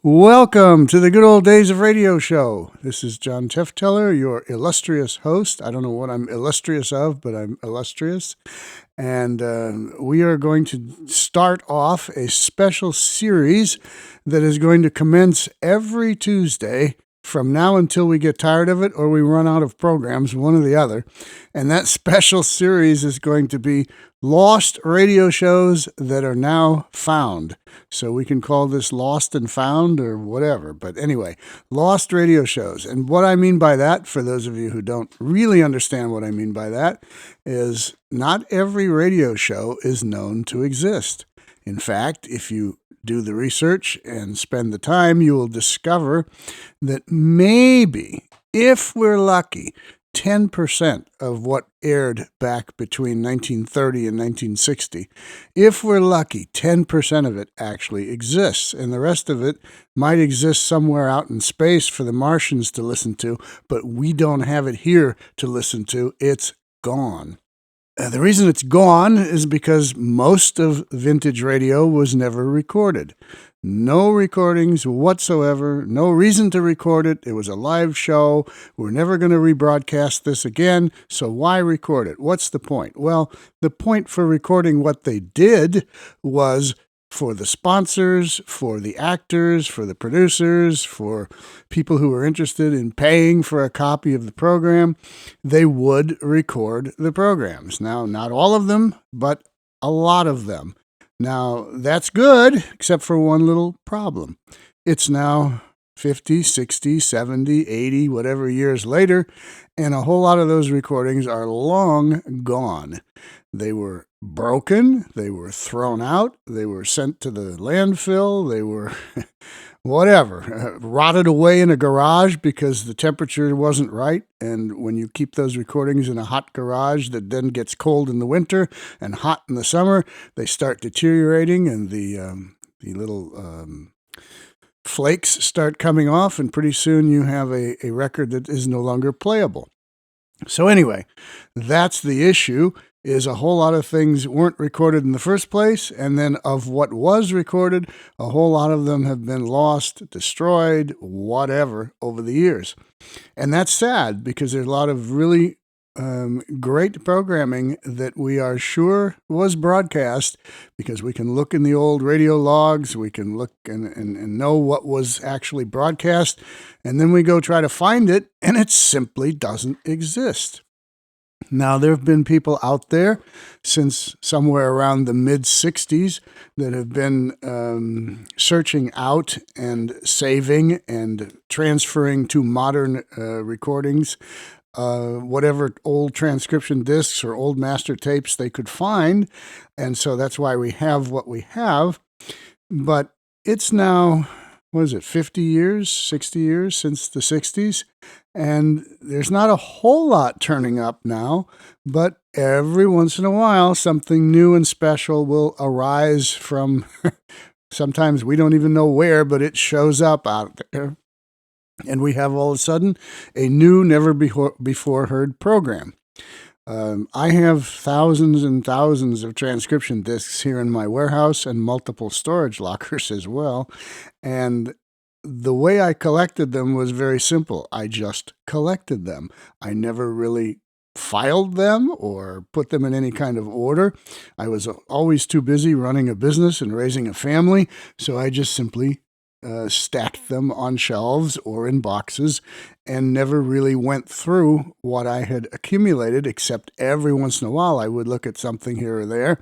Welcome to the good old days of radio show. This is John Tefteller, your illustrious host. I don't know what I'm illustrious of, but I'm illustrious. And we are going to start off a special series that is going to commence every Tuesday from now until we get tired of it or we run out of programs, one or the other. And that special series is going to be Lost Radio Shows That Are Now Found. So we can call this Lost and Found or whatever. But anyway, Lost Radio Shows. And what I mean by that, for those of you who don't really understand what I mean by that, is not every radio show is known to exist. In fact, if you do the research and spend the time, you will discover that maybe, if we're lucky, 10% of what aired back between 1930 and 1960, if we're lucky, 10% of it actually exists, and the rest of it might exist somewhere out in space for the Martians to listen to, but we don't have it here to listen to. It's gone. The reason it's gone is because most of vintage radio was never recorded. No recordings whatsoever, no reason to record it. It was a live show. We're never going to rebroadcast this again, so why record it? What's the point? Well, the point for recording what they did was for the sponsors, for the actors, for the producers, for people who were interested in paying for a copy of the program, they would record the programs. Now, not all of them, but a lot of them. Now, that's good, except for one little problem. It's now 50, 60, 70, 80, whatever years later, and a whole lot of those recordings are long gone. They were broken, they were thrown out, they were sent to the landfill, they were whatever, rotted away in a garage because the temperature wasn't right. And when you keep those recordings in a hot garage that then gets cold in the winter and hot in the summer, they start deteriorating and the little flakes start coming off, and pretty soon you have a record that is no longer playable. So anyway, that's the issue, is a whole lot of things weren't recorded in the first place, and then of what was recorded, a whole lot of them have been lost, destroyed, whatever, over the years. And that's sad, because there's a lot of really great programming that we are sure was broadcast, because we can look in the old radio logs, we can look and know what was actually broadcast, and then we go try to find it, and it simply doesn't exist. Now, there have been people out there since somewhere around the mid-'60s that have been searching out and saving and transferring to modern recordings whatever old transcription discs or old master tapes they could find. And so that's why we have what we have. But it's now, 50 years, 60 years since the 60s? And there's not a whole lot turning up now, but every once in a while, something new and special will arise from, sometimes we don't even know where, but it shows up out there. And we have all of a sudden a new, never before heard program. I have thousands and thousands of transcription discs here in my warehouse and multiple storage lockers as well. And the way I collected them was very simple. I just collected them. I never really filed them or put them in any kind of order. I was always too busy running a business and raising a family, so I just simply stacked them on shelves or in boxes and never really went through what I had accumulated, except every once in a while I would look at something here or there.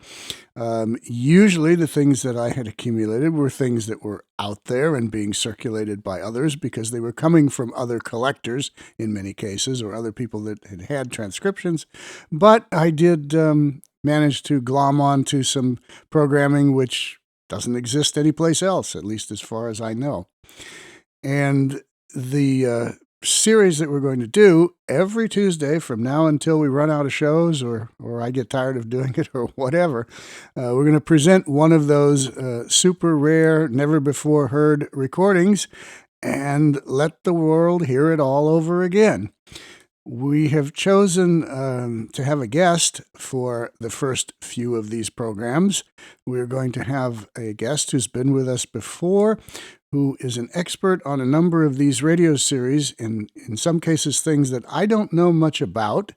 Usually the things that I had accumulated were things that were out there and being circulated by others because they were coming from other collectors in many cases, or other people that had had transcriptions. But I did manage to glom on to some programming which doesn't exist anyplace else, at least as far as I know. And the series that we're going to do every Tuesday from now until we run out of shows or I get tired of doing it or whatever, we're going to present one of those super rare, never before heard recordings and let the world hear it all over again. We have chosen to have a guest for the first few of these programs. We're going to have a guest who's been with us before, who is an expert on a number of these radio series, in some cases things that I don't know much about,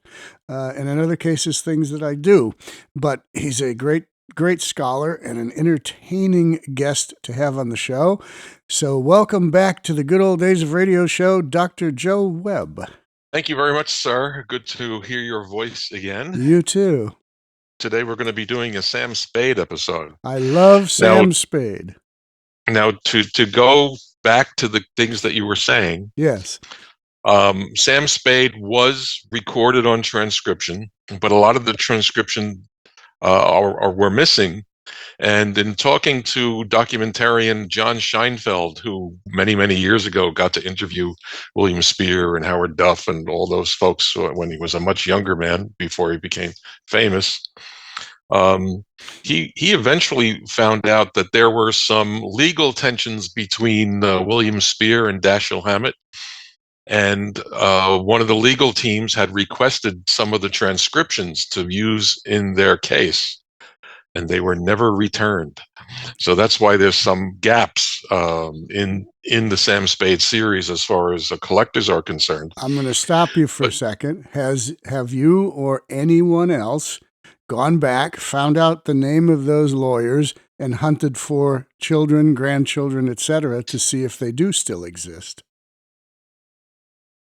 and in other cases things that I do. But he's a great scholar and an entertaining guest to have on the show. So welcome back to the Good Old Days of Radio show, Dr. Joe Webb. Thank you very much, sir. Good to hear your voice again. You too. Today we're going to be doing a Sam Spade episode. I love Sam Spade. Now, to go back to the things that you were saying. Yes. Sam Spade was recorded on transcription, but a lot of the transcription were missing. And in talking to documentarian John Scheinfeld, who many, many years ago got to interview William Spear and Howard Duff and all those folks when he was a much younger man before he became famous, he eventually found out that there were some legal tensions between William Spear and Dashiell Hammett. And one of the legal teams had requested some of the transcriptions to use in their case, and they were never returned. So that's why there's some gaps in the Sam Spade series as far as collectors are concerned. I'm going to stop you for a second. Have you or anyone else gone back, found out the name of those lawyers, and hunted for children, grandchildren, etc., to see if they do still exist?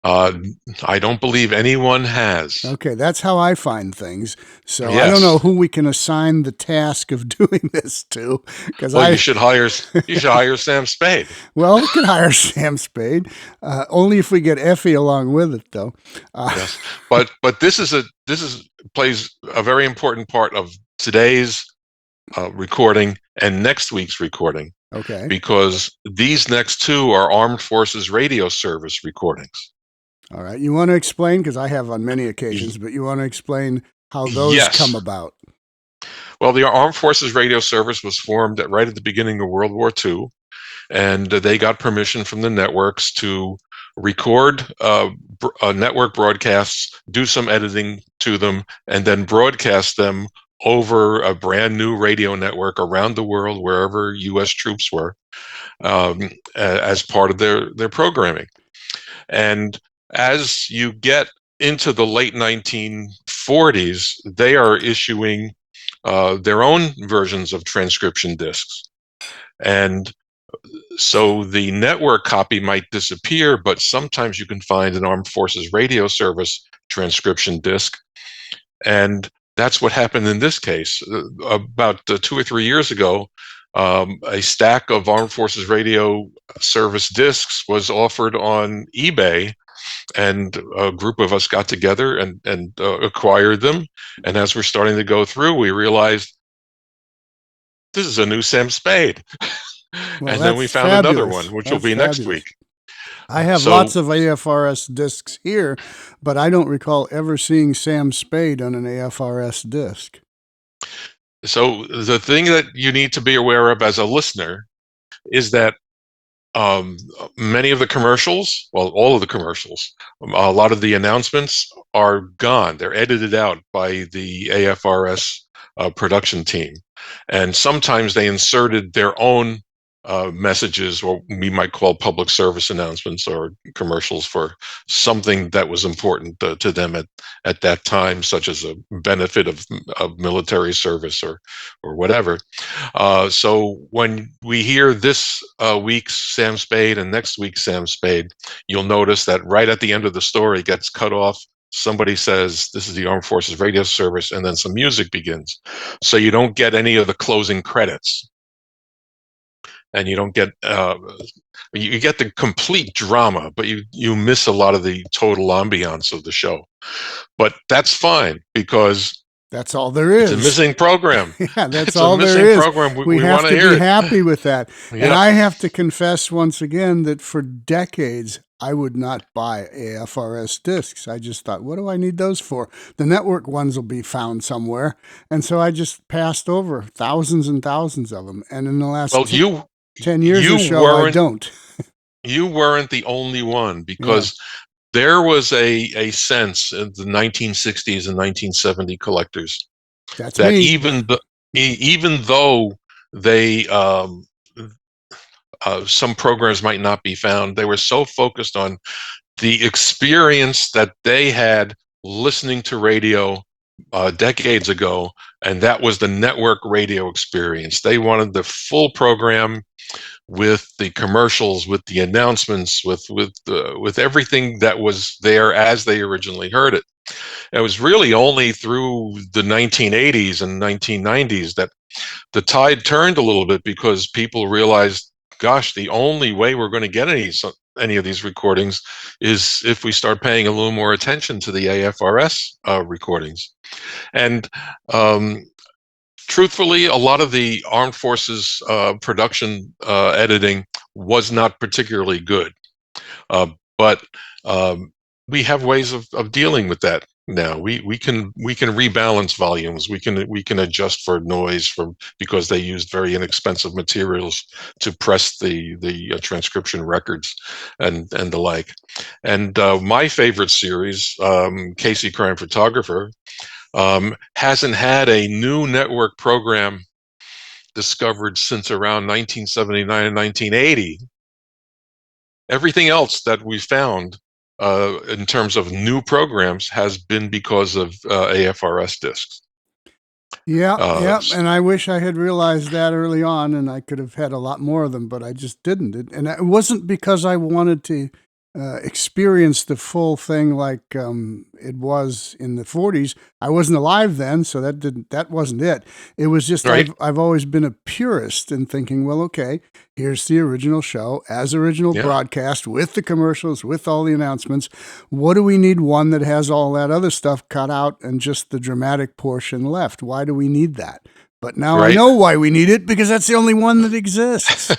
I don't believe anyone has. Okay, that's how I find things. So yes. I don't know who we can assign the task of doing this to. Well, you should hire Sam Spade. Well, we could hire Sam Spade, only if we get Effie along with it, though. Yes, but this plays a very important part of today's recording and next week's recording. Okay. Because these next two are Armed Forces Radio Service recordings. All right. You want to explain? Because I have on many occasions, but you want to explain how those come about? Well, the Armed Forces Radio Service was formed right at the beginning of World War II, and they got permission from the networks to record network broadcasts, do some editing to them, and then broadcast them over a brand new radio network around the world, wherever U.S. troops were, as part of their programming. And as you get into the late 1940s, they are issuing their own versions of transcription discs. And so the network copy might disappear, but sometimes you can find an Armed Forces Radio Service transcription disc. And that's what happened in this case. About 2 or 3 years ago, a stack of Armed Forces Radio Service discs was offered on eBay, and a group of us got together and acquired them. And as we're starting to go through, we realized this is a new Sam Spade. Well, and then we found another one, which will be next week. I have lots of AFRS discs here, but I don't recall ever seeing Sam Spade on an AFRS disc. So the thing that you need to be aware of as a listener is that many of the commercials, well, all of the commercials, a lot of the announcements are gone. They're edited out by the AFRS production team. And sometimes they inserted their own messages, or we might call public service announcements or commercials for something that was important to them at that time, such as a benefit of military service or whatever. So when we hear this week's Sam Spade and next week's Sam Spade, you'll notice that right at the end of the story gets cut off. Somebody says, this is the Armed Forces Radio Service, and then some music begins. So you don't get any of the closing credits. And you don't get, you get the complete drama, but you miss a lot of the total ambiance of the show. But that's fine, because that's all there is. It's a missing program. Yeah, that's all there is. Program. We have to be happy with that. Yep. And I have to confess once again that for decades, I would not buy AFRS discs. I just thought, what do I need those for? The network ones will be found somewhere. And so I just passed over thousands and thousands of them. And in the last 10 years or so, I don't. You weren't the only one, because there was a sense in the 1960s and 1970 collectors That's that me. even though they some programs might not be found, they were so focused on the experience that they had listening to radio decades ago, and that was the network radio experience. They wanted the full program with the commercials, with the announcements, with everything that was there as they originally heard it. It was really only through the 1980s and 1990s that the tide turned a little bit, because people realized, gosh, the only way we're going to get any of these recordings is if we start paying a little more attention to the AFRS recordings. And truthfully, a lot of the armed forces production editing was not particularly good, but we have ways of dealing with that now. We can rebalance volumes. We can adjust for noise because they used very inexpensive materials to press the transcription records and the like. And my favorite series, Casey Crime Photographer, hasn't had a new network program discovered since around 1979 and 1980. Everything else that we found in terms of new programs has been because of AFRS discs. Yeah, and I wish I had realized that early on, and I could have had a lot more of them, but I just didn't. And it wasn't because I wanted to experience the full thing like it was in the 40s. I wasn't alive then, so that wasn't it. It was just right. I've always been a purist in thinking, well, okay, here's the original show as original broadcast with the commercials, with all the announcements. What do we need one that has all that other stuff cut out and just the dramatic portion left? Why do we need that? But now I know why we need it, because that's the only one that exists.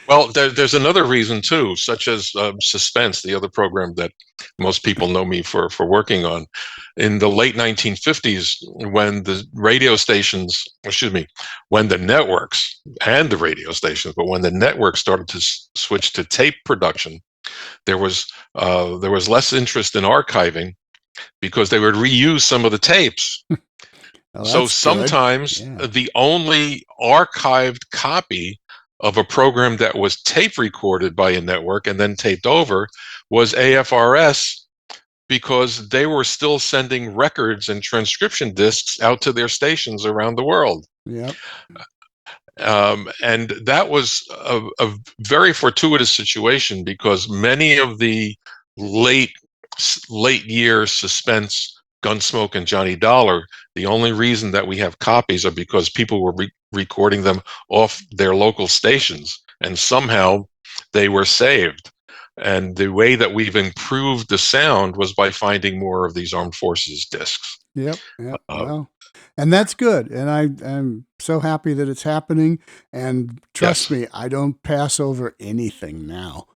Well, there's another reason too, such as Suspense, the other program that most people know me for working on. In the late 1950s, when the radio stations, when the networks and the radio stations, but when the networks started to switch to tape production, there was less interest in archiving, because they would reuse some of the tapes. So sometimes the only archived copy of a program that was tape recorded by a network and then taped over was AFRS, because they were still sending records and transcription discs out to their stations around the world. Yep. And that was a very fortuitous situation, because many of the late year Suspense, Gunsmoke, and Johnny Dollar, the only reason that we have copies are because people were recording them off their local stations, and somehow they were saved. And the way that we've improved the sound was by finding more of these armed forces discs. Yep. Well, and that's good. And I'm so happy that it's happening. And trust me, I don't pass over anything now.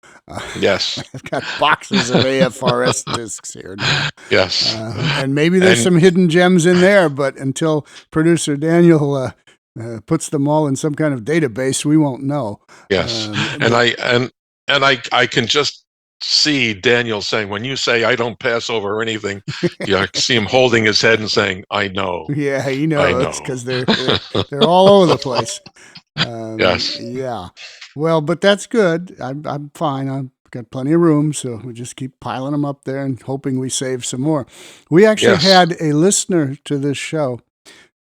Yes. I've got boxes of AFRS discs here now. Yes. And maybe there's some hidden gems in there, but until producer Daniel puts them all in some kind of database, we won't know. Yes. And I can just see Daniel saying, when you say I don't pass over anything, I see him holding his head and saying, I know. Yeah, you know, it's because they're all over the place. Yes. Yeah. Well, but that's good. I'm fine. I've got plenty of room, so we just keep piling them up there and hoping we save some more. We actually had a listener to this show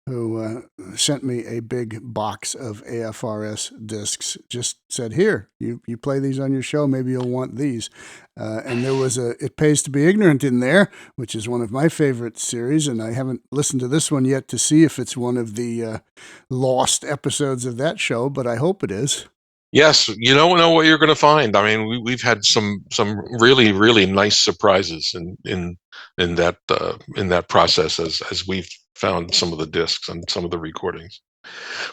who sent me a big box of AFRS discs, just said, here, you play these on your show, maybe you'll want these. And there was It Pays to Be Ignorant in there, which is one of my favorite series, and I haven't listened to this one yet to see if it's one of the lost episodes of that show, but I hope it is. Yes, you don't know what you're going to find. I mean, we've had some really, really nice surprises in that process as we've found some of the discs and some of the recordings.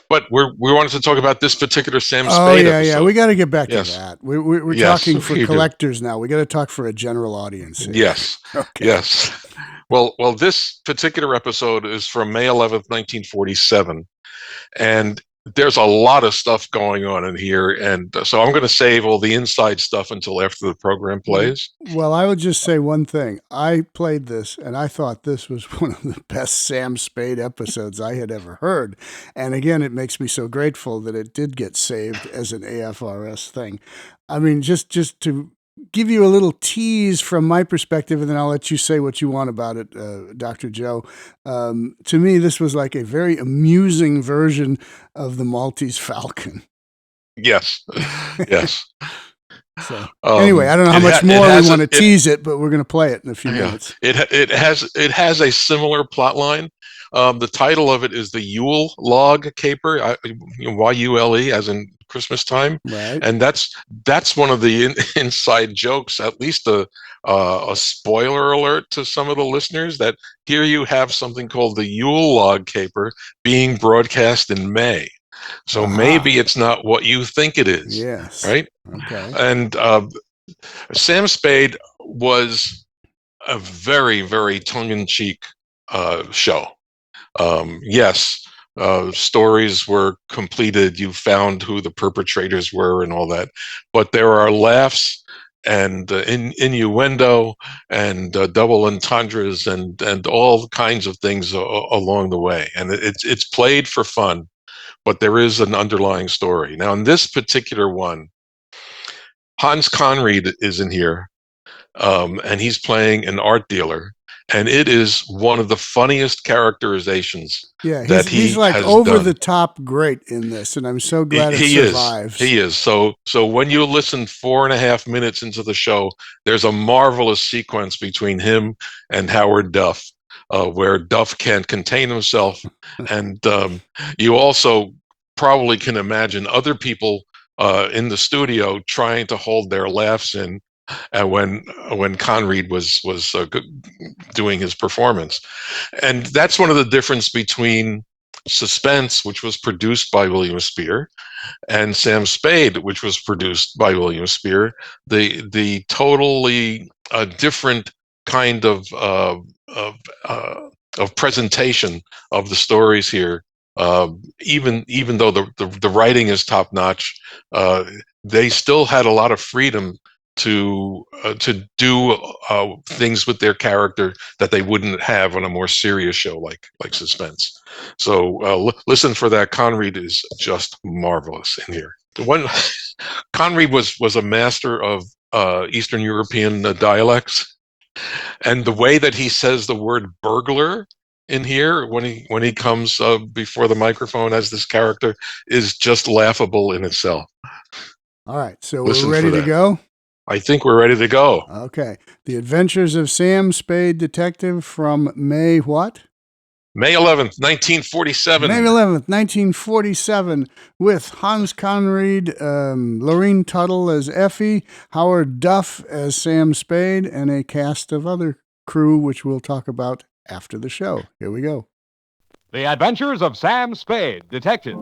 But we wanted to talk about this particular Sam Spade episode. Yeah. We got to get back to that. We're talking for collectors now. We got to talk for a general audience here. Yes. Okay. Yes. Well, this particular episode is from May 11th, 1947, and there's a lot of stuff going on in here, and so I'm going to save all the inside stuff until after the program plays. Well, I would just say one thing. I played this, and I thought this was one of the best Sam Spade episodes I had ever heard. And again, it makes me so grateful that it did get saved as an AFRS thing. I mean, just to give you a little tease from my perspective, and then I'll let you say what you want about it, Dr. Joe. To me, this was like a very amusing version of the Maltese Falcon. Yes, yes. So anyway, I don't know how much more we want to tease it, but we're going to play it in a few minutes. It has a similar plot line. The title of it is the Yule Log Caper, Y-U-L-E, as in Christmas time, right? And that's one of the inside jokes. At least a spoiler alert to some of the listeners that here you have something called the Yule Log Caper being broadcast in May. So maybe it's not what you think it is. Yes. Right? Okay. And Sam Spade was a very, very tongue-in-cheek show. Yes, stories were completed. You found who the perpetrators were and all that. But there are laughs and innuendo and double entendres and all kinds of things along the way. And it's played for fun. But there is an underlying story. Now, in this particular one, Hans Conried is in here, and he's playing an art dealer, and it is one of the funniest characterizations that he's like over the top great in this, and I'm so glad it survives. He is. So when you listen 4.5 minutes into the show, there's a marvelous sequence between him and Howard Duff, where Duff can't contain himself, and you also probably can imagine other people in the studio trying to hold their laughs in when Conried was doing his performance. And that's one of the difference between Suspense, which was produced by William Spear, and Sam Spade, which was produced by William Spear. The totally different kind of presentation of the stories here. Even though the writing is top notch, they still had a lot of freedom to do things with their character that they wouldn't have on a more serious show like Suspense. So listen for that. Conried is just marvelous in here. Conried was a master of Eastern European dialects, and the way that he says the word burglar in here when he comes before the microphone as this character is just laughable in itself. All right, so we're ready to go? I think we're ready to go. Okay. The Adventures of Sam Spade, Detective, from May what? May 11th, 1947. May 11th, 1947, with Hans Conried, Lurene Tuttle as Effie, Howard Duff as Sam Spade, and a cast of other crew, which we'll talk about after the show. Here we go. The Adventures of Sam Spade, Detective.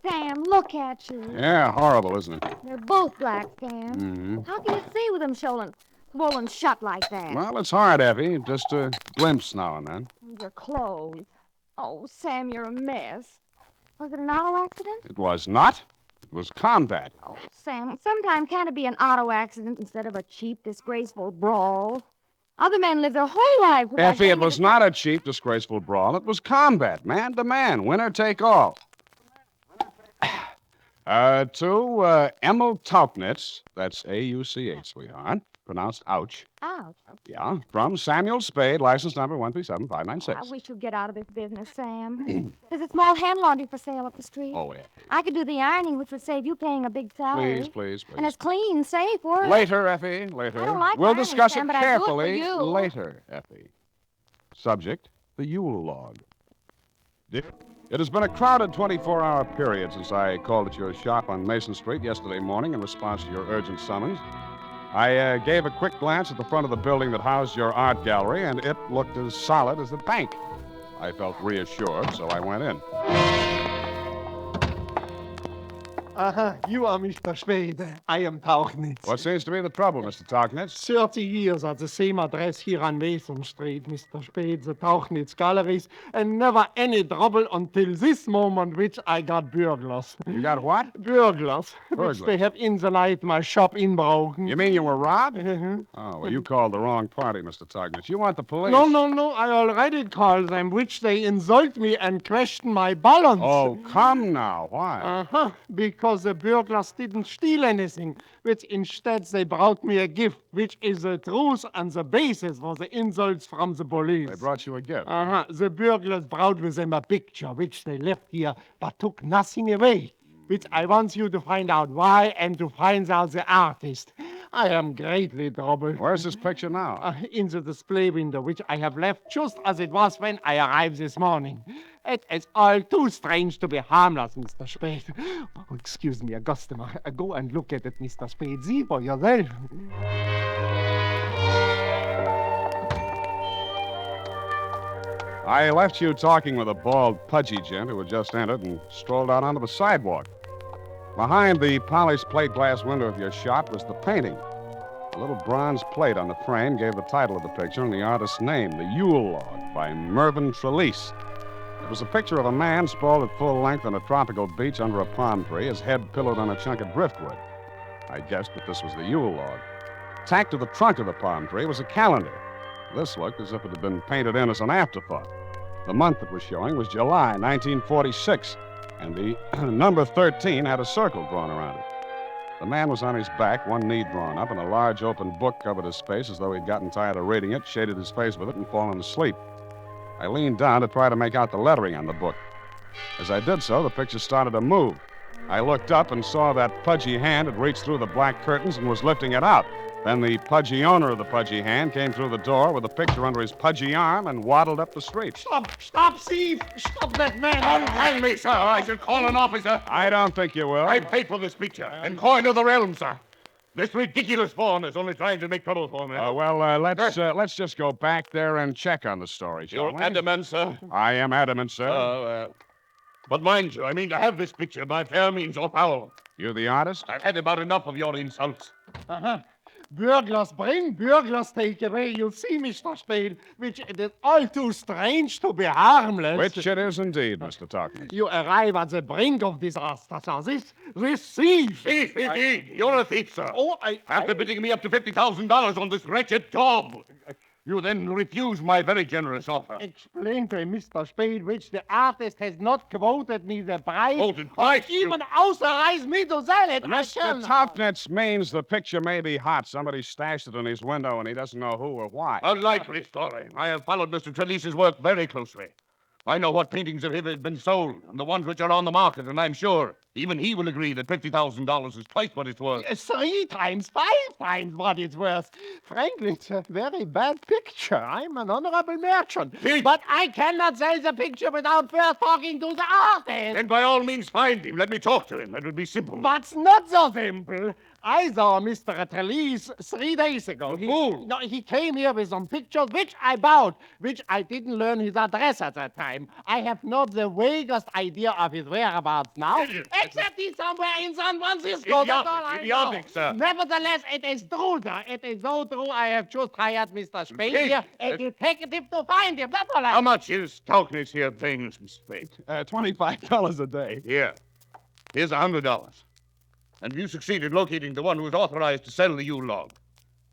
Sam, look at you. Yeah, horrible, isn't it? They're both black, Sam. Mm-hmm. How can you see with them swollen shut like that? Well, it's hard, Effie. Just a glimpse now and then. Your clothes. Oh, Sam, you're a mess. Was it an auto accident? It was not. It was combat. Oh, Sam, sometimes can't it be an auto accident instead of a cheap, disgraceful brawl? Other men live their whole life without... Effie, it was not a cheap, disgraceful brawl. It was combat, man to man, winner take all. To Emil Tauknitz, that's A-U-C-H, sweetheart, pronounced ouch. Ouch. Yeah, from Samuel Spade, license number 137596. I wish you'd get out of this business, Sam. There's a small hand laundry for sale up the street. Oh, yeah. I could do the ironing, which would save you paying a big salary. Please. And it's clean, safe work. Later, Effie, later. I don't like We'll ironing, discuss Sam, it but I'd do it for carefully you. later, Effie. Subject, the Yule Log. It has been a crowded 24-hour period since I called at your shop on Mason Street yesterday morning in response to your urgent summons. I gave a quick glance at the front of the building that housed your art gallery, and it looked as solid as the bank. I felt reassured, so I went in. You are Mr. Spade. I am Tauchnitz. What seems to be the trouble, Mr. Tauchnitz? 30 years at the same address here on Mason Street, Mr. Spade, the Tauchnitz Galleries, and never any trouble until this moment, which I got burglars. You got what? Burglars. Burglars? Which they have in the night my shop inbroken. You mean you were robbed? Uh-huh. Oh, well, you called the wrong party, Mr. Tauchnitz. You want the police. No. I already called them, which they insult me and question my balance. Oh, come now. Why? Because the burglars didn't steal anything, which instead they brought me a gift, which is the truth and the basis for the insults from the police. They brought you a gift. The burglars brought with them a picture, which they left here, but took nothing away, which I want you to find out why and to find out the artist. I am greatly troubled. Where's this picture now? In the display window, which I have left just as it was when I arrived this morning. It is all too strange to be harmless, Mr. Spade. Oh, excuse me, a customer. Go and look at it, Mr. Spade. See for yourself. I left you talking with a bald, pudgy gent who had just entered and strolled out onto the sidewalk. Behind the polished plate glass window of your shop was the painting. A little bronze plate on the frame gave the title of the picture and the artist's name, The Yule Log, by Mervyn Trelease. It was a picture of a man sprawled at full length on a tropical beach under a palm tree, his head pillowed on a chunk of driftwood. I guessed that this was the Yule Log. Tacked to the trunk of the palm tree was a calendar. This looked as if it had been painted in as an afterthought. The month it was showing was July 1946, and the number 13 had a circle drawn around it. The man was on his back, one knee drawn up, and a large open book covered his face as though he'd gotten tired of reading it, shaded his face with it, and fallen asleep. I leaned down to try to make out the lettering on the book. As I did so, the picture started to move. I looked up and saw that pudgy hand had reached through the black curtains and was lifting it out. Then the pudgy owner of the pudgy hand came through the door with the picture under his pudgy arm and waddled up the street. Stop, thief! Stop that man! Unhand me, sir. I shall call an officer. I don't think you will. I paid for this picture and coin of the realm, sir. This ridiculous fawn is only trying to make trouble for me. Let's just go back there and check on the story, shall You're we? adamant, sir. I am adamant, sir. But mind you, I mean to have this picture by fair means or foul. You the artist? I've had about enough of your insults. Burglars bring, burglars take away. You see, Mr. Spade, which it is all too strange to be harmless. Which it is indeed, Mr. Tauchnitz. You arrive at the brink of disaster, sir. This thief. Thief, indeed. You're a thief, sir. Oh, After bidding me up to $50,000 on this wretched job, you then refuse my very generous offer. Explain to Mr. Spade which the artist has not quoted me the price. Quoted or price? even authorized me to sell it. Mr. Tauchnitz means the picture may be hot. Somebody stashed it in his window and he doesn't know who or why. A likely story. I have followed Mr. Trelease's work very closely. I know what paintings of his have been sold and the ones which are on the market, and I'm sure even he will agree that $50,000 is twice what it's worth. 3 times, 5 times what it's worth. Frankly, it's a very bad picture. I'm an honorable merchant. Thief! But I cannot sell the picture without first talking to the artist. Then by all means find him. Let me talk to him. That would be simple. But not so simple. I saw Mr. Trelease 3 days ago. Fool! No, he came here with some pictures, which I bought, which I didn't learn his address at that time. I have not the vaguest idea of his whereabouts now, Idiot. except he's somewhere in San Francisco. That's all I Idiotic, know. sir. Nevertheless, it is true, sir. It is so true. I have just hired Mr. Spade Hey, here, a detective, to find him. That's all I How much is Tauchnitz here paying, Mr. Spade? $25 a day. Here. Here's $100. And if you succeed in locating the one who is authorized to sell the Yule Log,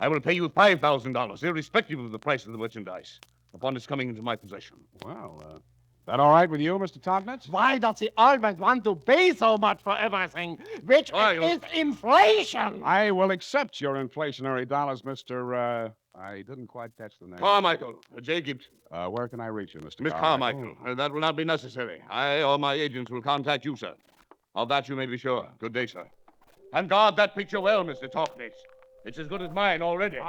I will pay you $5,000, irrespective of the price of the merchandise, upon its coming into my possession. Well, that all right with you, Mr. Tauchnitz? Why does he always want to pay so much for everything? Which Why, is inflation. I will accept your inflationary dollars, Mr. I didn't quite catch the name. Carmichael, J. Gibson. Where can I reach you, Mr. Miss Carmichael. That will not be necessary. I or my agents will contact you, sir. Of that you may be sure. Good day, sir. And guard that picture well, Mr. Tauchnitz. It's as good as mine already.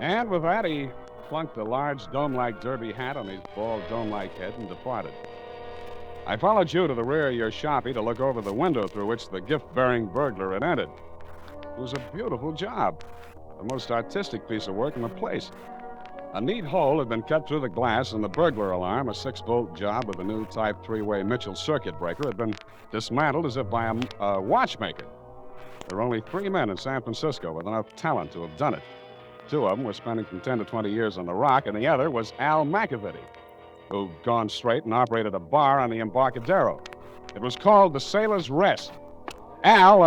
And with that, he plunked a large dome-like derby hat on his bald dome-like head and departed. I followed you to the rear of your shoppy to look over the window through which the gift-bearing burglar had entered. It was a beautiful job, the most artistic piece of work in the place. A neat hole had been cut through the glass, and the burglar alarm, a 6-volt job with a new Type 3-way Mitchell circuit breaker, had been dismantled as if by a watchmaker. There were only 3 men in San Francisco with enough talent to have done it. 2 of them were spending from 10 to 20 years on the Rock, and the other was Al McAvity, who'd gone straight and operated a bar on the Embarcadero. It was called the Sailor's Rest. Al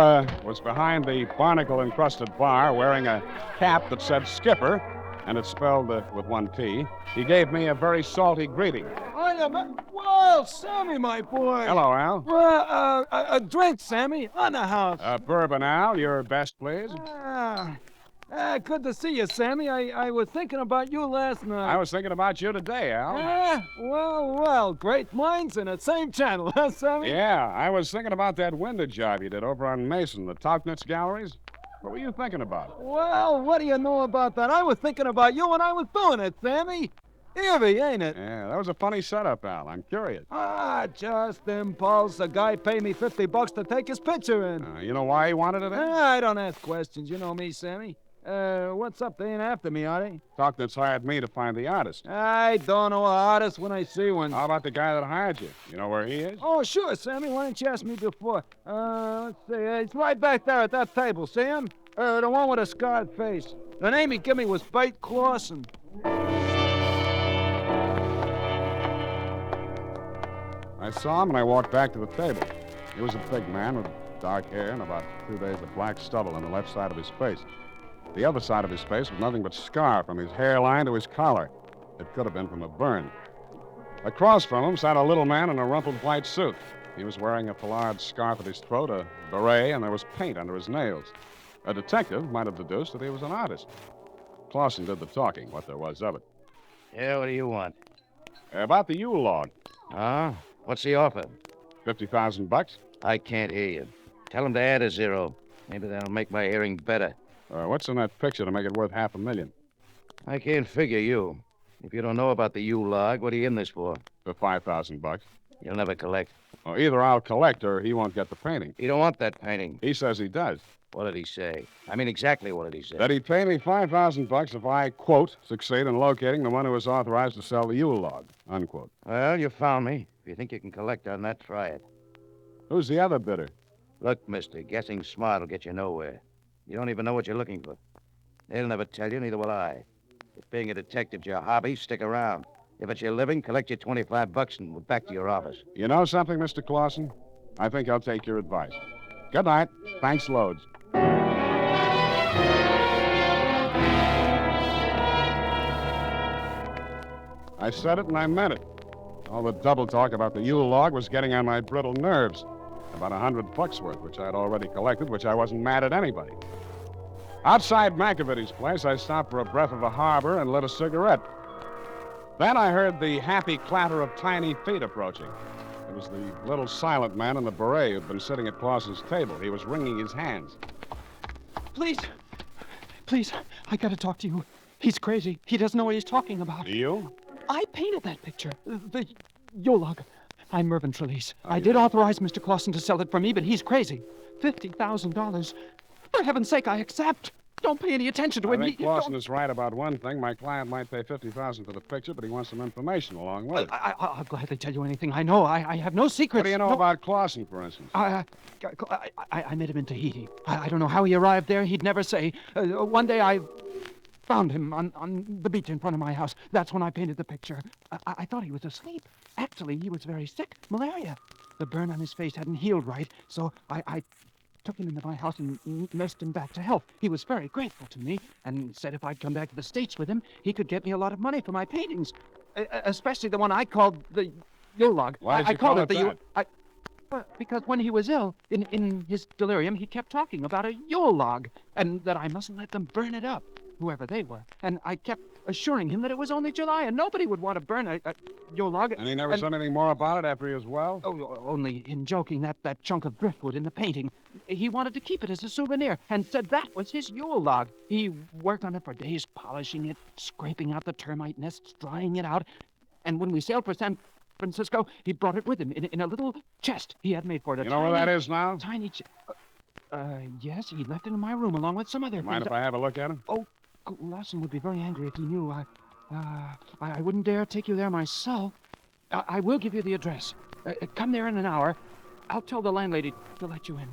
was behind the barnacle-encrusted bar wearing a cap that said Skipper, and it's spelled with 1 P. He gave me a very salty greeting. Well, Sammy, my boy. Hello, Al. A drink, Sammy, on the house. Bourbon, Al. Your best, please. Good to see you, Sammy. I was thinking about you last night. I was thinking about you today, Al. Well, great minds in the same channel, huh, Sammy? Yeah, I was thinking about that window job you did over on Mason, the Tauchnitz Galleries. What were you thinking about? Well, what do you know about that? I was thinking about you when I was doing it, Sammy. Eerie, ain't it? Yeah, that was a funny setup, Al. I'm curious. Just impulse. A guy paid me $50 to take his picture in. You know why he wanted it in? I don't ask questions. You know me, Sammy. What's up? They ain't after me, are they? Tauchnitz hired me to find the artist. I don't know an artist when I see one. How about the guy that hired you? You know where he is? Oh, sure, Sammy. Why didn't you ask me before? Let's see. It's right back there at that table. See him? The one with a scarred face. The name he gave me was Bate Clawson. I saw him and I walked back to the table. He was a big man with dark hair and about 2 days of black stubble on the left side of his face. The other side of his face was nothing but scar from his hairline to his collar. It could have been from a burn. Across from him sat a little man in a rumpled white suit. He was wearing a foulard scarf at his throat, a beret, and there was paint under his nails. A detective might have deduced that he was an artist. Clawson did the talking, what there was of it. Yeah, what do you want? About the Yule Log. What's the offer? $50,000. I can't hear you. Tell him to add a 0. Maybe that'll make my hearing better. What's in that picture to make it worth $500,000? I can't figure you. If you don't know about the Yule Log, what are you in this for? For $5,000. You'll never collect. Well, either I'll collect or he won't get the painting. You don't want that painting. He says he does. What did he say? I mean, exactly what did he say? That he'd pay me $5,000 if I, quote, succeed in locating the one who was authorized to sell the Yule Log, unquote. Well, you found me. If you think you can collect on that, try it. Who's the other bidder? Look, mister, guessing smart will get you nowhere. You don't even know what you're looking for. They'll never tell you, neither will I. If being a detective's your hobby, stick around. If it's your living, collect your $25 and we're back to your office. You know something, Mr. Clawson? I think I'll take your advice. Good night. Thanks loads. I said it and I meant it. All the double talk about the Yule Log was getting on my brittle nerves. About $100 worth, which I'd already collected, which I wasn't mad at anybody. Outside McAvity's place, I stopped for a breath of the harbor and lit a cigarette. Then I heard the happy clatter of tiny feet approaching. It was the little silent man in the beret who'd been sitting at Clawson's table. He was wringing his hands. Please, I gotta talk to you. He's crazy. He doesn't know what he's talking about. You? I painted that picture. The Yule Log. I'm Mervyn Trelease. I did authorize Mr. Clawson to sell it for me, but he's crazy. $50,000. For heaven's sake, I accept. Don't pay any attention to him. I think Clawson is right about one thing. My client might pay $50,000 for the picture, but he wants some information along with it. I'll gladly tell you anything I know. I have no secrets. What do you know about Clawson, for instance? I met him in Tahiti. I don't know how he arrived there. He'd never say. One day I found him on the beach in front of my house. That's when I painted the picture. I thought he was asleep. Actually, he was very sick. Malaria. The burn on his face hadn't healed right, so I took him into my house and nursed him back to health. He was very grateful to me and said if I'd come back to the States with him, he could get me a lot of money for my paintings, especially the one I called the Yule Log. Why did you call it that? Because when he was ill, in his delirium, he kept talking about a Yule Log and that I mustn't let them burn it up, whoever they were. And I kept assuring him that it was only July and nobody would want to burn a Yule Log. And he never said anything more about it after he was well? Oh, only in joking that chunk of driftwood in the painting. He wanted to keep it as a souvenir and said that was his Yule Log. He worked on it for days, polishing it, scraping out the termite nests, drying it out. And when we sailed for San Francisco, he brought it with him in a little chest he had made for it. You know where that is now? Tiny yes, he left it in my room along with some other Mind things. if I have a look at it? Oh, Lawson would be very angry if he knew. I wouldn't dare take you there myself. I will give you the address. Come there in an hour. I'll tell the landlady to let you in.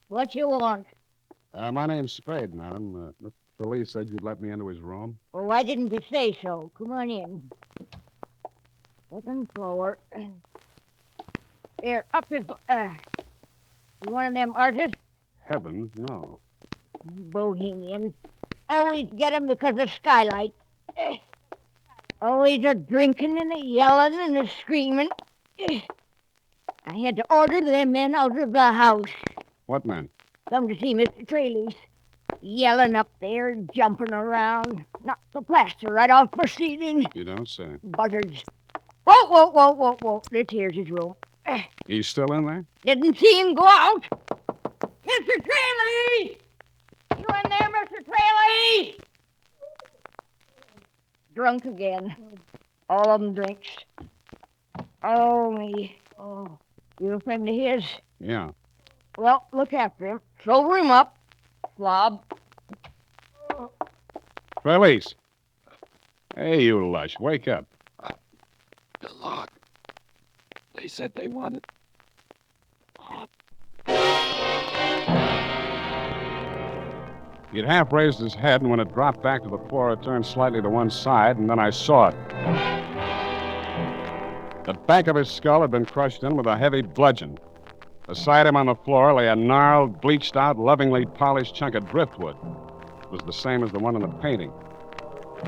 What you want? My name's Spade, madam. The police said you'd let me into his room. Well, why didn't you say so? Come on in. Second floor. Here, up this. You one of them artists? Heavens, no. Bohemian. Always get 'em because of skylight. Always a drinking and a yelling and a screaming. I had to order them men out of the house. What man? Come to see Mr. Trayley's. Yelling up there, jumping around. Knocked the plaster right off my ceiling. You don't say. Buzzards. Whoa. This here's his room. He's still in there? Didn't see him go out. Mr. Trayley! You in there, Mr. Trayley? Drunk again. All of 'em drinks. Oh, me. Oh, you a friend of his? Yeah. Well, look after him. Sober him up. Slob. Police. Hey, you lush, wake up. The log. They said they wanted. He'd half raised his head, and when it dropped back to the floor, it turned slightly to one side, and then I saw it. The back of his skull had been crushed in with a heavy bludgeon. Beside him on the floor lay a gnarled, bleached-out, lovingly polished chunk of driftwood. It was the same as the one in the painting.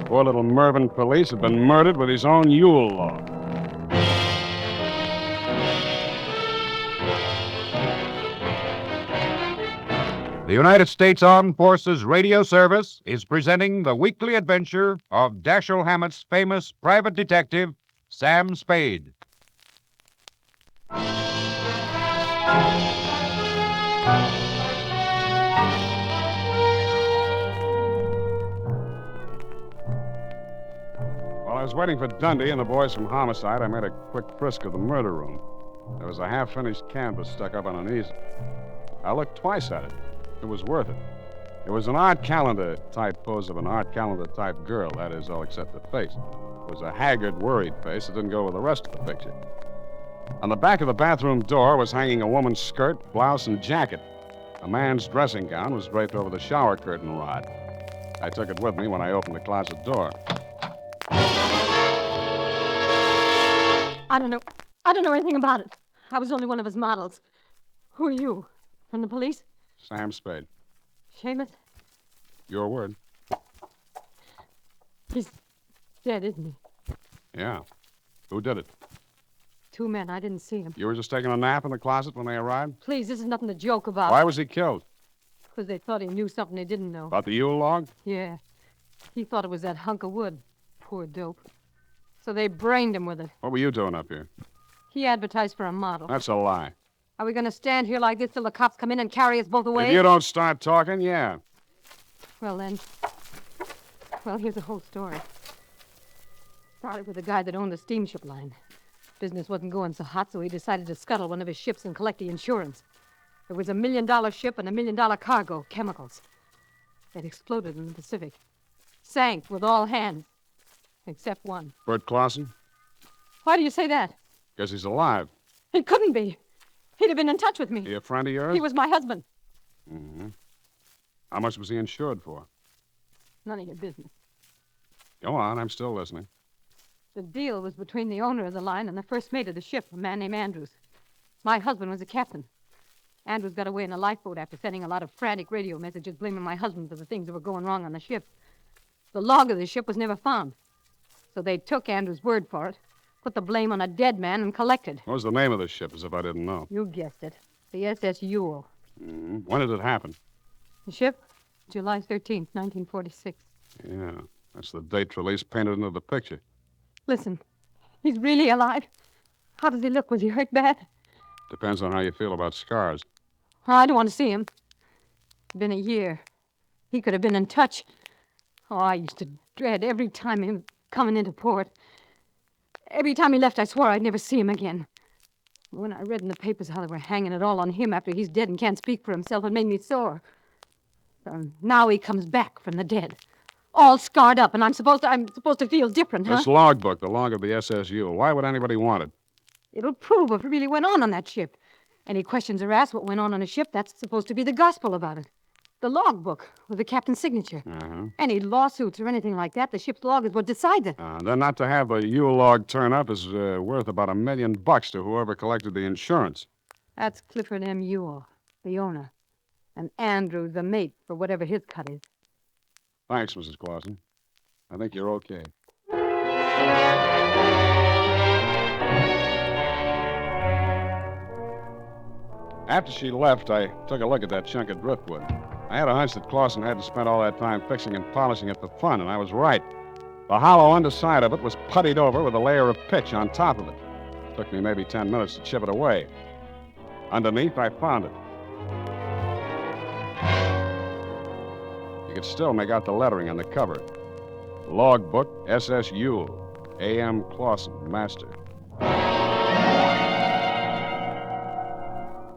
Poor little Mervyn Police had been murdered with his own Yule log. The United States Armed Forces Radio Service is presenting the weekly adventure of Dashiell Hammett's famous private detective, Sam Spade. While I was waiting for Dundee and the boys from Homicide, I made a quick frisk of the murder room. There was a half-finished canvas stuck up on an easel. I looked twice at it. It was worth it. It was an art calendar type pose of an art calendar type girl, that is, all except the face. It was a haggard, worried face that didn't go with the rest of the picture. On the back of the bathroom door was hanging a woman's skirt, blouse, and jacket. A man's dressing gown was draped over the shower curtain rod. I took it with me when I opened the closet door. I don't know anything about it. I was only one of his models. Who are you? From the police? Sam Spade. Seamus? Your word. He's dead, isn't he? Yeah. Who did it? Two men. I didn't see him. You were just taking a nap in the closet when they arrived? Please, this is nothing to joke about. Why was he killed? Because they thought he knew something they didn't know. About the Yule log? Yeah. He thought it was that hunk of wood. Poor dope. So they brained him with it. What were you doing up here? He advertised for a model. That's a lie. Are we going to stand here like this till the cops come in and carry us both away? If you don't start talking, yeah. Well, then. Well, here's the whole story. Started with a guy that owned a steamship line. Business wasn't going so hot, so he decided to scuttle one of his ships and collect the insurance. It was $1 million ship and $1 million cargo, chemicals. It exploded in the Pacific. Sank with all hands. Except one. Bert Clausen? Why do you say that? Guess he's alive. He couldn't be. He'd have been in touch with me. He a friend of yours? He was my husband. Mm-hmm. How much was he insured for? None of your business. Go on, I'm still listening. The deal was between the owner of the line and the first mate of the ship, a man named Andrews. My husband was a captain. Andrews got away in a lifeboat after sending a lot of frantic radio messages blaming my husband for the things that were going wrong on the ship. The log of the ship was never found. So they took Andrews' word for it, put the blame on a dead man, and collected. What was the name of the ship, as if I didn't know? You guessed it. The SS Yule. Mm-hmm. When did it happen? The ship? July 13th, 1946. Yeah, that's the date Trelease painted into the picture. Listen, he's really alive. How does he look? Was he hurt bad? Depends on how you feel about scars. I don't want to see him. It's been a year. He could have been in touch. Oh, I used to dread every time him coming into port. Every time he left, I swore I'd never see him again. When I read in the papers how they were hanging it all on him after he's dead and can't speak for himself, it made me sore. So now he comes back from the dead, all scarred up, and I'm supposed to feel different, huh? This logbook, the log of the SSU. Why would anybody want it? It'll prove what really went on that ship. Any questions are asked what went on a ship, that's supposed to be the gospel about it. The logbook with the captain's signature. Uh-huh. Any lawsuits or anything like that, the ship's log is what decides it. Then not to have the Yule log turn up is worth about $1 million to whoever collected the insurance. That's Clifford M. Yule, the owner, and Andrew, the mate, for whatever his cut is. Thanks, Mrs. Clausen. I think you're okay. After she left, I took a look at that chunk of driftwood. I had a hunch that Clausen had to spend all that time fixing and polishing it for fun, and I was right. The hollow underside of it was puttied over with a layer of pitch on top of it. It took me maybe 10 minutes to chip it away. Underneath, I found it. You could still make out the lettering on the cover. Logbook, SS Yule, A.M. Clausen, Master.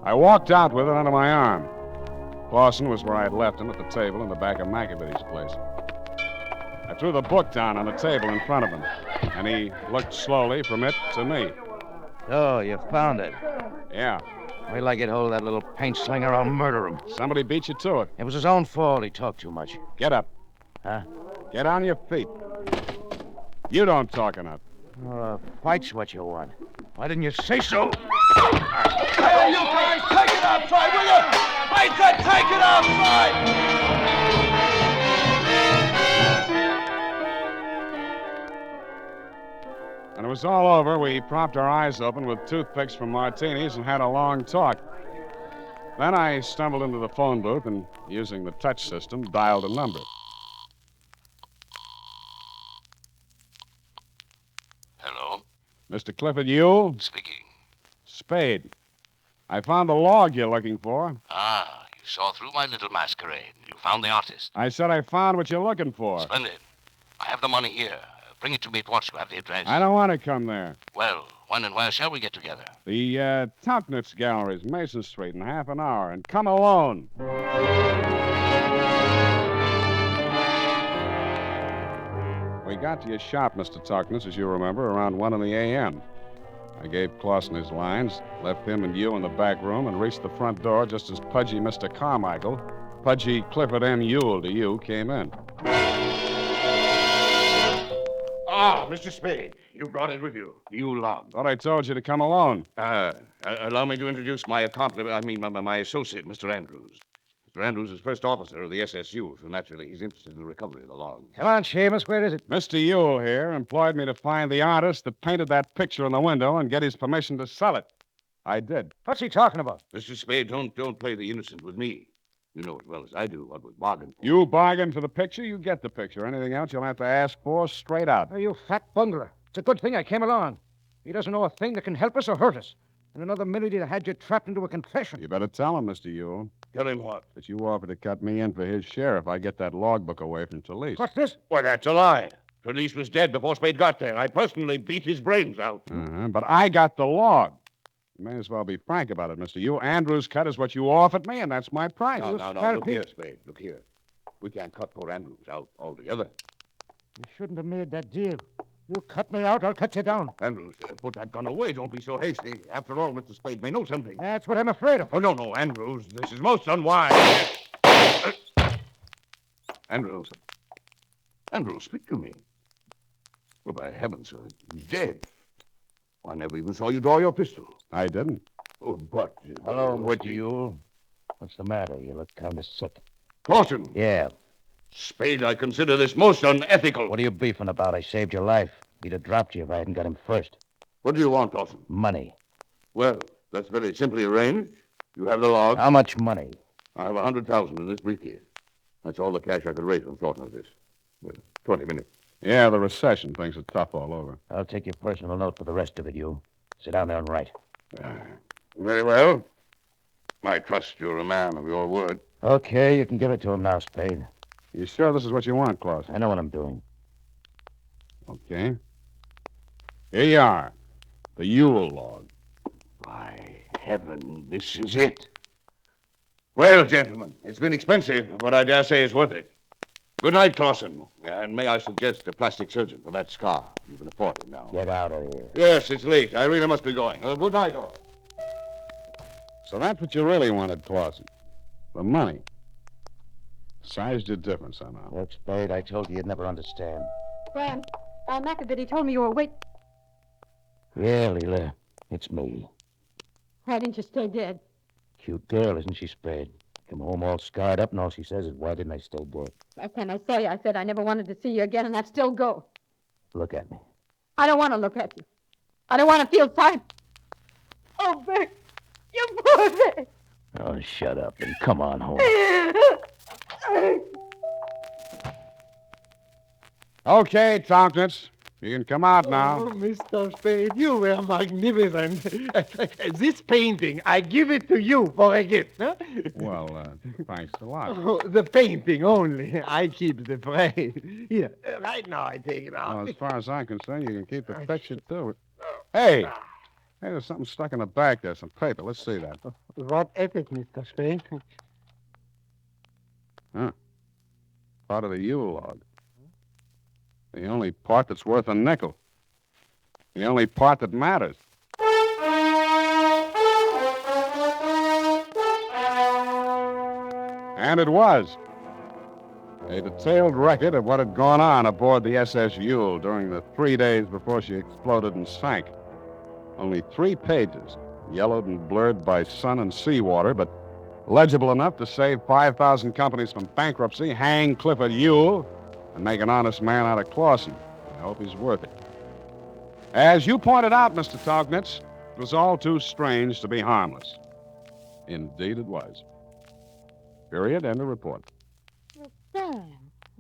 I walked out with it under my arm. Clausen was where I had left him at the table in the back of McAvity's place. I threw the book down on the table in front of him, and he looked slowly from it to me. Oh, you found it. Yeah. Wait till I get hold of that little paint slinger, I'll murder him. Somebody beat you to it. It was his own fault. He talked too much. Get up. Huh? Get on your feet. You don't talk enough. Fight's what you want. Why didn't you say so? Hey, you guys, take it outside, will you? I said take it outside! When it was all over, we propped our eyes open with toothpicks from martinis and had a long talk. Then I stumbled into the phone booth and, using the touch system, dialed a number. Hello? Mr. Clifford Yule? Speaking. Spade. I found the log you're looking for. Ah, you saw through my little masquerade. You found the artist. I said I found what you're looking for. Splendid. I have the money here. Bring it to me at once. You have the address. I don't want to come there. Well, when and where shall we get together? The Tauchnitz Galleries, Mason Street, in half an hour. And come alone. We got to your shop, Mr. Tauchnitz, as you remember, around 1 a.m. I gave Clausen his lines, left him and you in the back room, and reached the front door just as pudgy Mr. Carmichael, pudgy Clifford M. Yule to you, came in. Ah, Mr. Spade, you brought it with you. Yule log. Thought I told you to come alone. Allow me to introduce my my associate, Mr. Andrews. Mr. Andrews is first officer of the SSU, so naturally he's interested in the recovery of the log. Come on, Seamus, where is it? Mr. Yule here employed me to find the artist that painted that picture in the window and get his permission to sell it. I did. What's he talking about? Mr. Spade, don't play the innocent with me. You know as well as I do what was bargained for. You bargain for the picture, you get the picture. Anything else you'll have to ask for straight out. Oh, you fat bungler. It's a good thing I came along. He doesn't know a thing that can help us or hurt us. In another minute, he'd have had you trapped into a confession. You better tell him, Mr. Yule. Tell him what? That you offered to cut me in for his share if I get that logbook away from Talise. What's this? Why, that's a lie. Talise was dead before Spade got there. I personally beat his brains out. But I got the log. You may as well be frank about it, Mr. Yule. Andrews' cut is what you offered me, and that's my price. No. Look here, Spade. Look here. We can't cut poor Andrews out altogether. You shouldn't have made that deal. You cut me out, I'll cut you down. Andrews, put that gun away. Don't be so hasty. After all, Mr. Spade may know something. That's what I'm afraid of. Oh, no, Andrews. This is most unwise. Andrews, speak to me. Well, by heavens, sir, he's dead. I never even saw you draw your pistol. I didn't. Oh, but... Hello, Mr. Yule. What's the matter? You look kind of sick. Clausen. Yeah. Spade, I consider this most unethical. What are you beefing about? I saved your life. He'd have dropped you if I hadn't got him first. What do you want, Clausen? Money. Well, that's very simply arranged. You have the log. How much money? I have 100,000 in this briefcase. That's all the cash I could raise on short notice. 20 minutes. Yeah, the recession things are tough all over. I'll take your personal note for the rest of it, you. Sit down there and write. Very well. I trust you're a man of your word. Okay, you can give it to him now, Spade. You sure this is what you want, Clausen? I know what I'm doing. Okay. Here you are. The Yule Log. By heaven, this is it. Well, gentlemen, it's been expensive, but I dare say it's worth it. Good night, Clausen. And may I suggest a plastic surgeon for that scar? You can afford it now. Get out of here. Yes, it's late. I really must be going. Good night, all. So that's what you really wanted, Clausen. The money. Sized you different somehow. Look, Spade, I told you you'd never understand. Graham, McAbiddy told me you were wait. Yeah, Leela, it's me. Why didn't you stay dead? Cute girl, isn't she, Spade? Come home all scarred up, and all she says is, why didn't I stay dead? Last time I saw you, I said I never wanted to see you again, and that still go. Look at me. I don't want to look at you. I don't want to feel time. Oh, Vic, you poor Vic. Oh, shut up and come on home. Okay, Tompkins. You can come out now. Oh, Mr. Spade, you were magnificent. This painting, I give it to you for a gift. Huh? Well, thanks a lot. Oh, the painting only. I keep the praise. Here, right now I take it out. Well, as far as I'm concerned, you can keep the picture, too. Hey, there's something stuck in the back there, some paper. Let's see that. What is it, Mr. Spade? Huh. Part of the Yule Log. The only part that's worth a nickel. The only part that matters. And it was. A detailed record of what had gone on aboard the SS Yule during the 3 days before she exploded and sank. Only 3 pages, yellowed and blurred by sun and seawater, but legible enough to save 5,000 companies from bankruptcy, hang Clifford Yule, and make an honest man out of Clausen. I hope he's worth it. As you pointed out, Mr. Tognitz, it was all too strange to be harmless. Indeed it was. Period. End of report. Sam,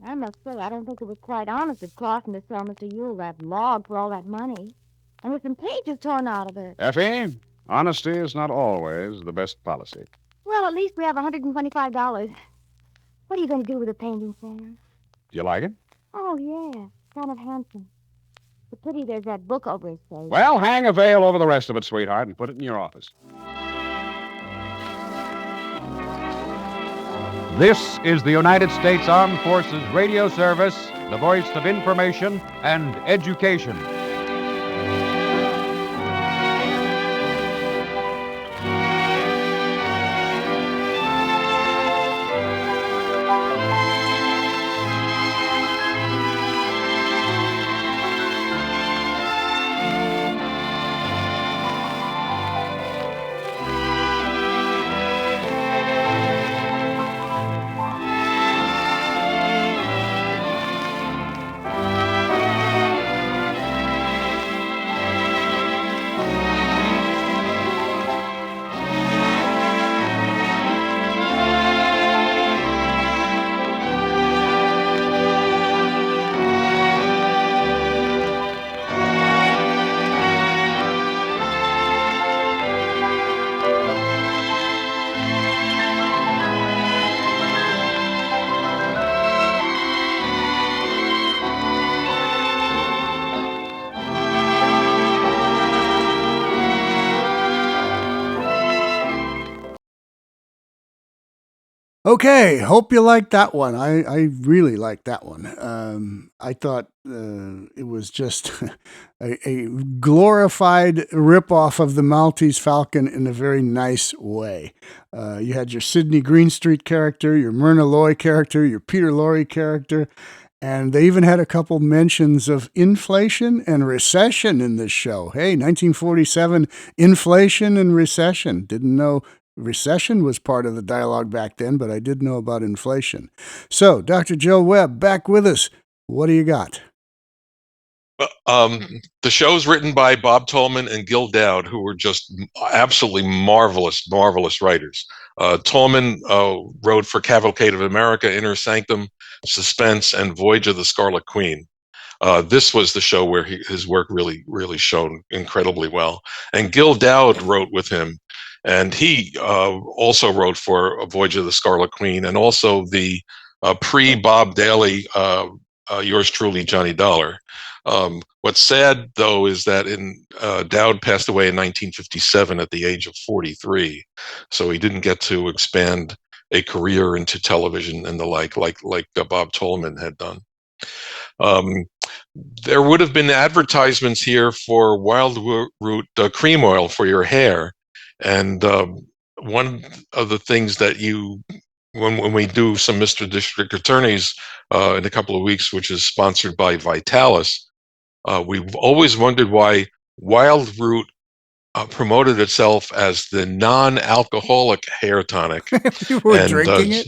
I must say, I don't think it was quite honest of Clausen to sell Mr. Yule that log for all that money. And with some pages torn out of it. Effie, honesty is not always the best policy. Well, at least we have $125. What are you going to do with the painting, Sam? Do you like it? Oh, yeah. Kind of handsome. The pity there's that book over his face. Well, hang a veil over the rest of it, sweetheart, and put it in your office. This is the United States Armed Forces Radio Service, the voice of information and education. Okay, hope you liked that one. I really liked that one. I thought it was just a glorified ripoff of the Maltese Falcon in a very nice way. You had your Sidney Greenstreet character, your Myrna Loy character, your Peter Lorre character, and they even had a couple mentions of inflation and recession in this show. Hey, 1947, inflation and recession. Didn't know recession was part of the dialogue back then, but I did know about inflation. So, Dr. Joe Webb, back with us. What do you got? The show's written by Bob Tolman and Gil Dowd, who were just absolutely marvelous writers. Tolman wrote for Cavalcade of America, Inner Sanctum, Suspense, and Voyage of the Scarlet Queen. This was the show where his work really shone incredibly well. And Gil Dowd wrote with him, and he also wrote for Voyage of the Scarlet Queen, and also the pre-Bob Daly, Yours Truly, Johnny Dollar. What's sad, though, is that Dowd passed away in 1957 at the age of 43, so he didn't get to expand a career into television and the like Bob Tolman had done. There would have been advertisements here for wild root cream oil for your hair, and one of the things that when we do some Mr. District Attorneys in a couple of weeks, which is sponsored by Vitalis, we've always wondered why Wild Root promoted itself as the non-alcoholic hair tonic. People were drinking it?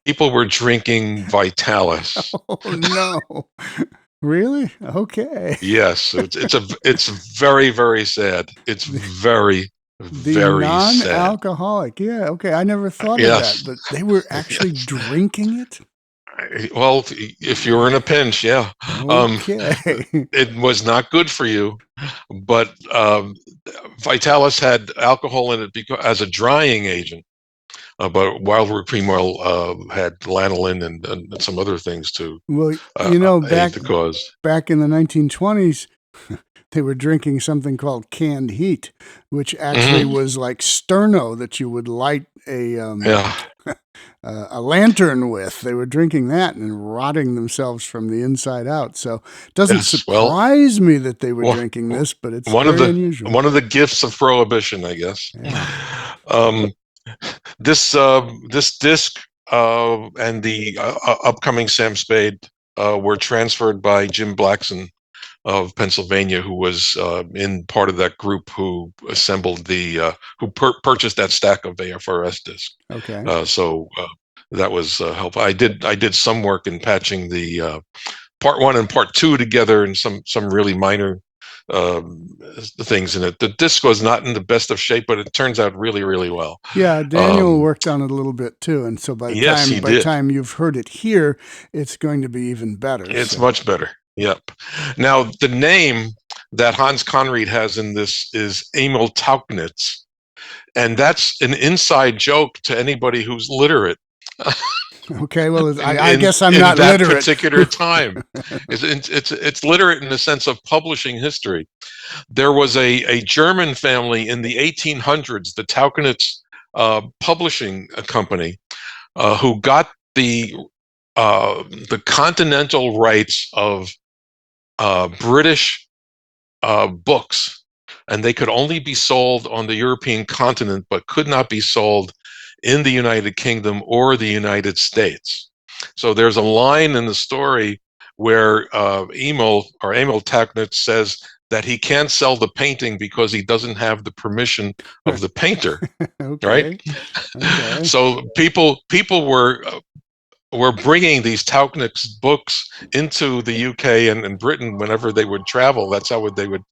People were drinking Vitalis. Oh, no. Really? Okay. Yes, it's very, very sad. It's very, very sad. Non-alcoholic. Yeah, okay. I never thought of that, but they were actually drinking it? Well, if you were in a pinch, yeah. Okay. It was not good for you, but Vitalis had alcohol in it as a drying agent. But wild root cream oil had lanolin and some other things to well, aid the cause. Back in the 1920s, they were drinking something called canned heat, which actually was like sterno that you would light a lantern with. They were drinking that and rotting themselves from the inside out. So it doesn't surprise me that they were drinking this, but it's very unusual. One of the gifts of prohibition, I guess. Yeah. This disc and the upcoming Sam Spade were transferred by Jim Blackson of Pennsylvania, who was in part of that group who assembled who purchased that stack of AFRS discs. Okay. So that was helpful. I did some work in patching the part 1 and part 2 together, and some really minor things in it. The disc was not in the best of shape, but it turns out really, really well. Yeah, Daniel worked on it a little bit too, and so by the time you've heard it here, it's going to be even better. It's much better. Yep. Now the name that Hans Conried has in this is Emil Tauchnitz, and that's an inside joke to anybody who's literate. Okay, well, I guess I'm not literate. In that particular time. It's literate in the sense of publishing history. There was a German family in the 1800s, the Tauchnitz publishing company, who got the continental rights of British books, and they could only be sold on the European continent, but could not be sold in the United Kingdom or the United States. So there's a line in the story where Emil Tauchnitz says that he can't sell the painting because he doesn't have the permission of the painter. Okay. Right? Okay. So people were bringing these Tauchnitz books into the UK and Britain whenever they would travel. That's how they would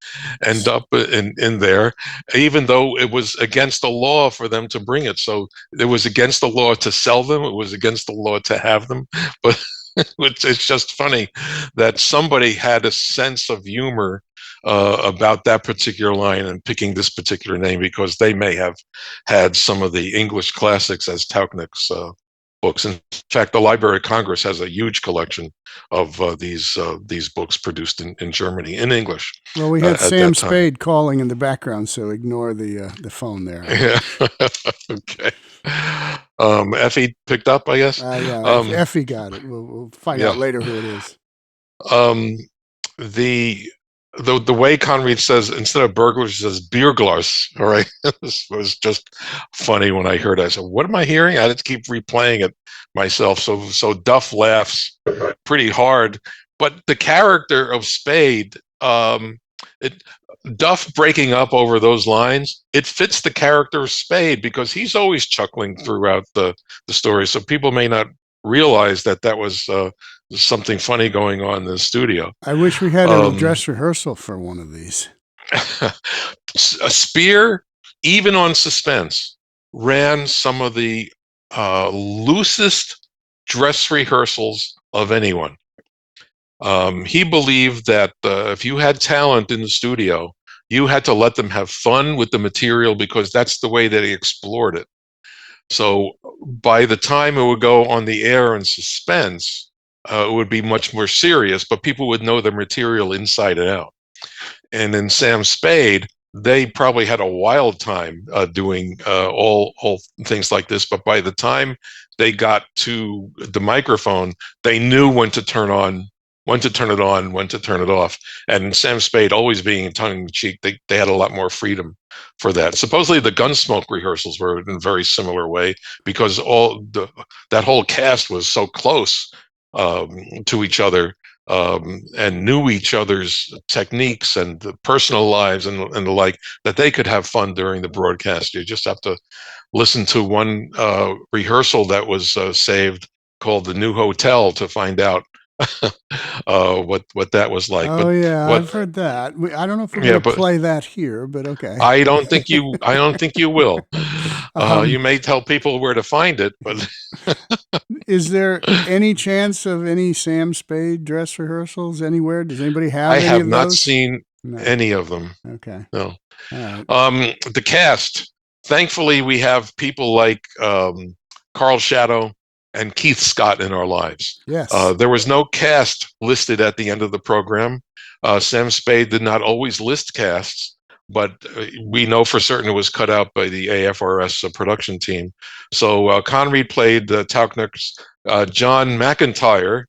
end up in there, even though it was against the law for them to bring it. So it was against the law to sell them. It was against the law to have them. But it's just funny that somebody had a sense of humor about that particular line and picking this particular name, because they may have had some of the English classics as Tauchnitz books. In fact, the Library of Congress has a huge collection of these books produced in Germany in English. Well, we had Sam Spade calling in the background, so ignore the phone there. Yeah. Okay. Effie picked up, I guess. Yeah, Effie got it. We'll find out later who it is. The way Conried says, instead of burglars, he says Bierglas. All right. This was just funny when I heard it. I said, what am I hearing? I had to keep replaying it myself. So Duff laughs pretty hard. But the character of Spade, Duff breaking up over those lines, it fits the character of Spade, because he's always chuckling throughout the story. So people may not realize that was something funny going on in the studio. I wish we had a dress rehearsal for one of these. Spear, even on Suspense, ran some of the loosest dress rehearsals of anyone. He believed that if you had talent in the studio, you had to let them have fun with the material, because that's the way that he explored it. So by the time it would go on the air in Suspense, it would be much more serious, but people would know the material inside and out. And in Sam Spade, they probably had a wild time doing all things like this. But by the time they got to the microphone, they knew when to turn on, when to turn it on, when to turn it off. And Sam Spade, always being tongue-in-cheek, they had a lot more freedom for that. Supposedly the Gunsmoke rehearsals were in a very similar way, because that whole cast was so close to each other, and knew each other's techniques and the personal lives and the like, that they could have fun during the broadcast. You just have to listen to one rehearsal that was saved, called The New Hotel, to find out what that was like. Oh, yeah, I've heard that. I don't know if we're going to play that here, but okay. I don't think you will. You may tell people where to find it, but is there any chance of any Sam Spade dress rehearsals anywhere? Does anybody have any of those? I have not seen any of them. Okay. No. All right. The cast, thankfully, we have people like Carl Shadow and Keith Scott in our lives. Yes. There was no cast listed at the end of the program. Sam Spade did not always list casts, but we know for certain it was cut out by the AFRS production team. So Conried played Tauchnick's John McIntyre,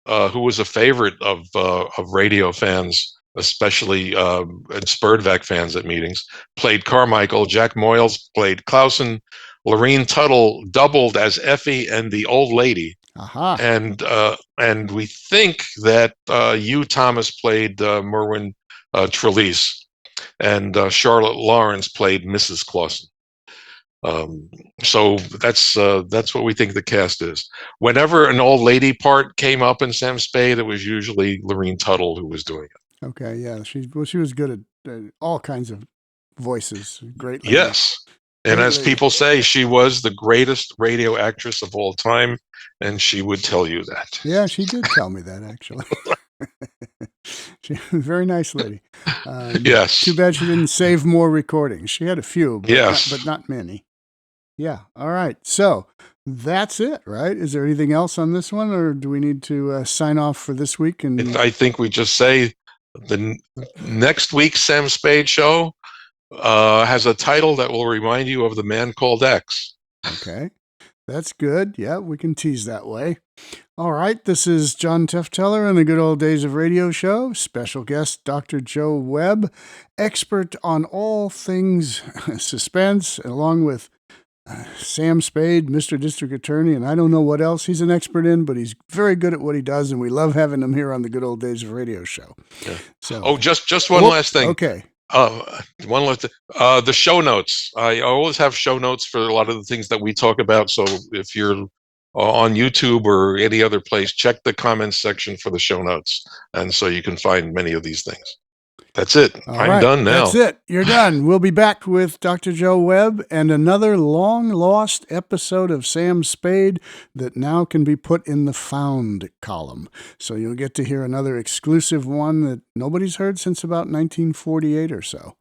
who was a favorite of radio fans, especially and Spurdvac fans at meetings, played Carmichael. Jack Moyles played Clausen. Lurene Tuttle doubled as Effie and the old lady. Aha. And we think that Hugh Thomas played Merwin Trelease, and Charlotte Lawrence played Mrs. Clausen. So that's what we think the cast is. Whenever an old lady part came up in Sam Spade, it was usually Lurene Tuttle who was doing it. Okay, yeah, she was good at all kinds of voices. Great lady. Yes. And as people say, she was the greatest radio actress of all time, and she would tell you that. Yeah, she did tell me that, actually. She was a very nice lady. Yes. Too bad she didn't save more recordings. She had a few, but, yes, but not many. Yeah, all right. So that's it, right? Is there anything else on this one, or do we need to sign off for this week? And I think we just say the next week's Sam Spade show has a title that will remind you of The Man Called X. Okay, that's good. Yeah, we can tease that way. All right, this is John Tefteller in the Good Old Days of Radio show. Special guest, Dr. Joe Webb, expert on all things suspense, along with Sam Spade, Mr. District Attorney, and I don't know what else he's an expert in, but he's very good at what he does, and we love having him here on the Good Old Days of Radio show. Yeah. So, just one last thing. Okay. One last the show notes. I always have show notes for a lot of the things that we talk about. So if you're on YouTube or any other place, check the comments section for the show notes, and so you can find many of these things. That's it. I'm done now. That's it. You're done. We'll be back with Dr. Joe Webb and another long-lost episode of Sam Spade that now can be put in the found column. So you'll get to hear another exclusive one that nobody's heard since about 1948 or so.